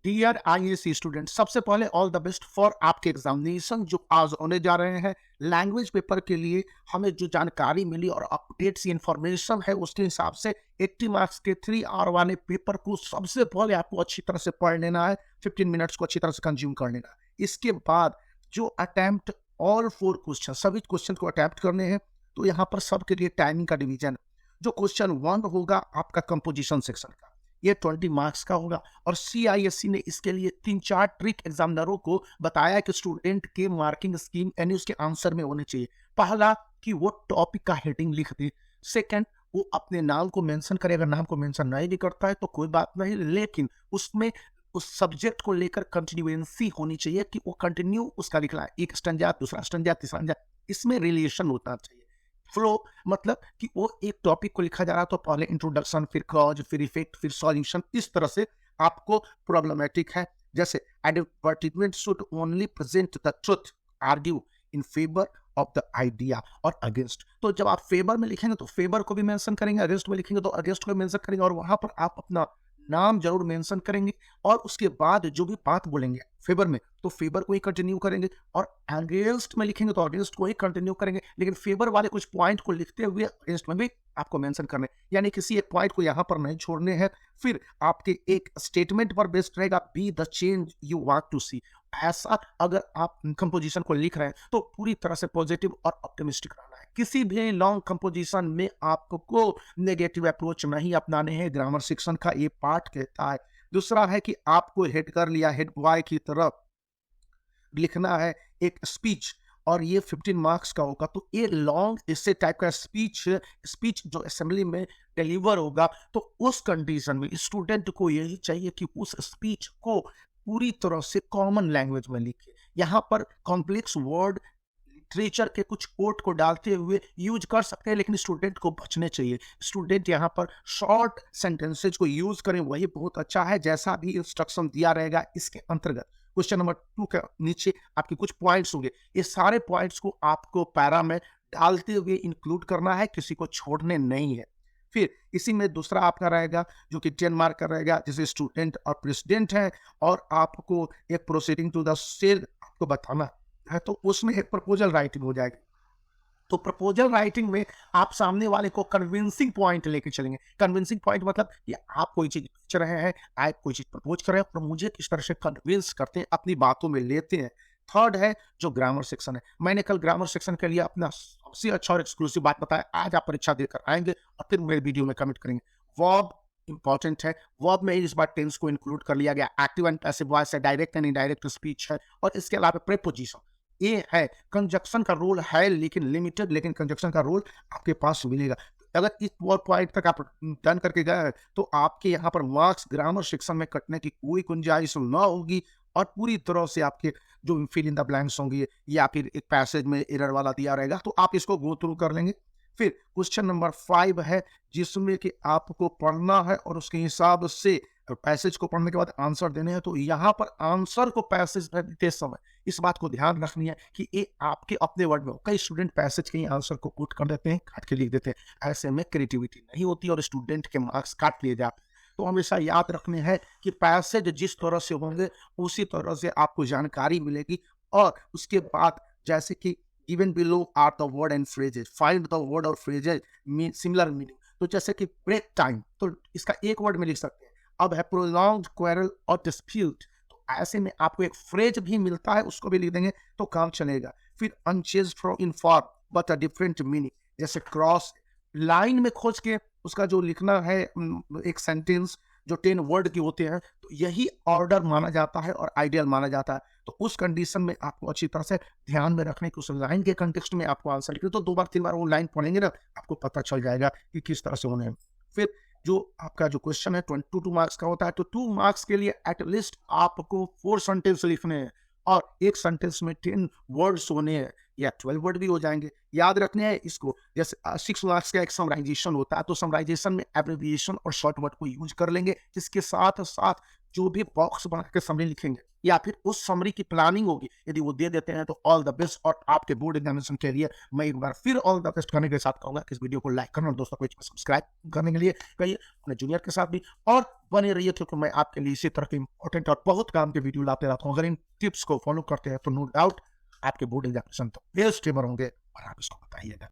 Dear IAS student, सबसे पहले all the best for आपके एग्जामिनेशन जो आज होने जा रहे हैं। लैंग्वेज पेपर के लिए हमें जो जानकारी मिली और अपडेट्स इंफॉर्मेशन है उसके हिसाब से 80 मार्क्स के 3 आवर वाले पेपर को सबसे पहले आपको अच्छी तरह से पढ़ लेना है। 15 मिनट्स को अच्छी तरह से कंज्यूम कर लेना है। इसके बाद जो अटेम्प्ट ऑल 4 क्वेश्चन, सभी क्वेश्चन को अटेम्प्ट करने हैं। तो यहाँ पर सबके लिए टाइमिंग का डिवीजन, जो क्वेश्चन 1 होगा आपका कंपोजिशन सेक्शन का, ये 20 मार्क्स का होगा। और सीआईएससी ने इसके लिए 3-4 ट्रिक एग्जामिनरों को बताया कि स्टूडेंट के मार्किंग स्कीम यानी उसके आंसर में होने चाहिए। पहला कि वो टॉपिक का हेडिंग लिख दे। सेकंड, वो अपने नाम को मेंशन करे। अगर नाम को मेंशन नहीं भी करता है तो कोई बात नहीं, लेकिन उसमें उस सब्जेक्ट को लेकर कंटिन्यूएंसी होनी चाहिए कि वो कंटिन्यू उसका लिखना है। एक स्टैंजा, दूसरा स्टैंजा, तीसरा स्टैंजा, इसमें रिलेशन होना चाहिए। फ्लो मतलब कि वो एक टॉपिक को लिखा जा रहा है तो पहले इंट्रोडक्शन, फिर कॉज, फिर इफेक्ट, फिर सॉल्यूशन, इस तरह से आपको प्रॉब्लमेटिक है। जैसे advertisement should only present the truth, argue in favour of the idea और अगेंस्ट। तो जब आप फेवर में लिखेंगे तो फेवर को भी मेंशन करेंगे, अगेंस्ट में लिखेंगे तो अगेंस्ट को मेंशन करेंगे, और वहां पर आप अपना नाम जरूर मेंशन करेंगे। और उसके बाद जो भी बात बोलेंगे फेवर में तो फेवर को ही कंटिन्यू करेंगे, और अगेंस्ट में लिखेंगे तो अगेंस्ट को ही कंटिन्यू करेंगे। लेकिन फेवर वाले कुछ पॉइंट को लिखते हुए अगेंस्ट में भी आपको मेंशन करने, यानी किसी एक पॉइंट को यहाँ पर नहीं छोड़ने हैं। फिर आपके एक स्टेटमेंट पर बेस्ड रहेगा, be the change you want to see. ऐसा अगर आप कंपोजिशन को लिख रहे हैं तो पूरी तरह से पॉजिटिव और ऑप्टिमिस्टिक रहना है। किसी भी लॉन्ग कंपोजिशन में आपको नेगेटिव अप्रोच नहीं अपनाने हैं, ग्रामर सेक्शन का ये पार्ट कहता है। दूसरा है कि आपको हेड कर लिया, हेड बॉय की तरफ लिखना है एक स्पीच, और ये 15 मार्क्स का होगा। तो ये लॉन्ग इससे टाइप का स्पीच जो असेंबली में डिलीवर होगा, तो उस कंडीशन में स्टूडेंट को यही चाहिए कि उस स्पीच को पूरी तरह से कॉमन लैंग्वेज में लिखे। यहाँ पर कॉम्प्लेक्स वर्ड लिटरेचर के कुछ कोट को डालते हुए यूज कर सकते हैं, लेकिन स्टूडेंट को बचने चाहिए। स्टूडेंट यहाँ पर शॉर्ट सेंटेंसेज को यूज करें, वही बहुत अच्छा है। जैसा भी इंस्ट्रक्शन दिया रहेगा इसके अंतर्गत क्वेश्चन नंबर 2 के नीचे आपके कुछ पॉइंट्स होंगे, ये सारे पॉइंट्स को आपको पैरा में डालते हुए इंक्लूड करना है, किसी को छोड़ने नहीं है। फिर इसी में दूसरा आपका रहेगा जो कि 10 मार्क का रहेगा, जैसे स्टूडेंट और प्रेसिडेंट है, और आपको एक प्रोसीडिंग टू द सेल आपको बताना है, तो उसमें एक प्रपोजल राइटिंग हो जाएगी। तो प्रपोजल राइटिंग में आप सामने वाले को कन्विंसिंग पॉइंट लेके चलेंगे। कन्विंसिंग पॉइंट मतलब कि आप कोई चीज पूछ रहे हैं, आप कोई चीज प्रपोज कर रहे हैं और मुझे किस तरह से कन्विंस करते हैं, अपनी बातों में लेते हैं। थर्ड है जो ग्रामर सेक्शन है। मैंने कल ग्रामर सेक्शन के लिए अपना सबसे अच्छा और एक्सक्लूसिव बात बताया, आज आप परीक्षा देकर आएंगे और फिर मेरे वीडियो में कमेंट करेंगे। वर्ब इंपॉर्टेंट है, वर्ब में इस बार टेंस को इंक्लूड कर लिया गया। एक्टिव एंड पैसिव वॉइस है, डायरेक्ट एंड इनडायरेक्ट स्पीच है, और इसके अलावा प्रीपोजिशन ये है। कंजक्शन का रोल है लेकिन लिमिटेड, लेकिन कंजक्शन का रोल आपके पास मिलेगा। अगर इस पॉइंट तक आप डन करके गए तो आपके यहाँ पर मार्क्स ग्रामर सेक्शन में कटने की कोई गुंजाइश न होगी, और पूरी तरह से आपके जो फिल इन द ब्लैंक्स होंगे या फिर एक पैसेज में एरर वाला दिया रहेगा तो आप इसको गो थ्रू कर लेंगे। फिर क्वेश्चन नंबर 5 है जिसमें कि आपको पढ़ना है और उसके हिसाब से पैसेज को पढ़ने के बाद आंसर देने हैं। तो यहाँ पर आंसर को पैसेज देते समय इस बात को ध्यान रखनी है कि ये आपके अपने वर्ड में हो। कई स्टूडेंट पैसेज के आंसर को कोट कर देते हैं, काट के लिख देते हैं, ऐसे में क्रिएटिविटी नहीं होती और स्टूडेंट के मार्क्स काट लिए जाते हैं। तो हमेशा याद रखने हैं कि पैसेज जिस तरह से होंगे उसी तरह से आपको जानकारी मिलेगी। और उसके बाद जैसे कि even below are the word and phrases, find the word और फ्रेजेज सिमिलर मीनिंग। तो जैसे कि ब्रेक टाइम, तो इसका एक वर्ड में लिख सकते हैं। अब है प्रोलॉन्ग्ड क्वेरल और डिस्प्यूट, तो ऐसे में आपको एक फ्रेज भी मिलता है, उसको भी लिख देंगे तो काम चलेगा। फिर unchanged from in form but a different meaning, जैसे क्रॉस लाइन में खोज के उसका जो लिखना है एक सेंटेंस जो 10 वर्ड की होते हैं, तो यही ऑर्डर माना जाता है और आइडियल माना जाता है। तो उस कंडीशन में आपको अच्छी तरह से ध्यान में रखने की उस लाइन के कंटेक्स्ट में आपको आंसर लिखना, तो 2 बार 3 बार वो लाइन पढ़ेंगे ना, आपको पता चल जाएगा कि किस तरह से होने हैं। फिर जो आपका जो क्वेश्चन है 22 मार्क्स का होता है, तो 2 मार्क्स के लिए एटलीस्ट आपको 4 सेंटेंस लिखने हैं, और एक सेंटेंस में 10 वर्ड्स होने हैं या 12 वर्ड भी हो जाएंगे। याद रखने हैं इसको। जैसे 6 मार्क्स का एक समराइजेशन होता है, तो समराइजेशन में एब्रिविएशन और शॉर्ट वर्ड को यूज कर लेंगे, जिसके साथ साथ जो भी बॉक्स बना के समरी लिखेंगे या फिर उस समरी की प्लानिंग होगी, यदि वो दे देते हैं तो ऑल द बेस्ट। और आपके बोर्ड एग्जामिनेशन के लिए मैं एक बार फिर ऑल द बेस्ट करने के साथ कहूंगा कि इस वीडियो को लाइक करना और दोस्तों को सब्सक्राइब करने के लिए कहिए, अपने जूनियर के साथ भी, और बने रहिए क्योंकि मैं आपके लिए इसी तरह के इंपॉर्टेंट और बहुत काम के वीडियो लाते रहता हूँ। अगर इन टिप्स को फॉलो करते हैं तो नो डाउट आपके बोर्ड एग्जामिनेशन तो बेस्ट होंगे और आप इसको बताइएगा।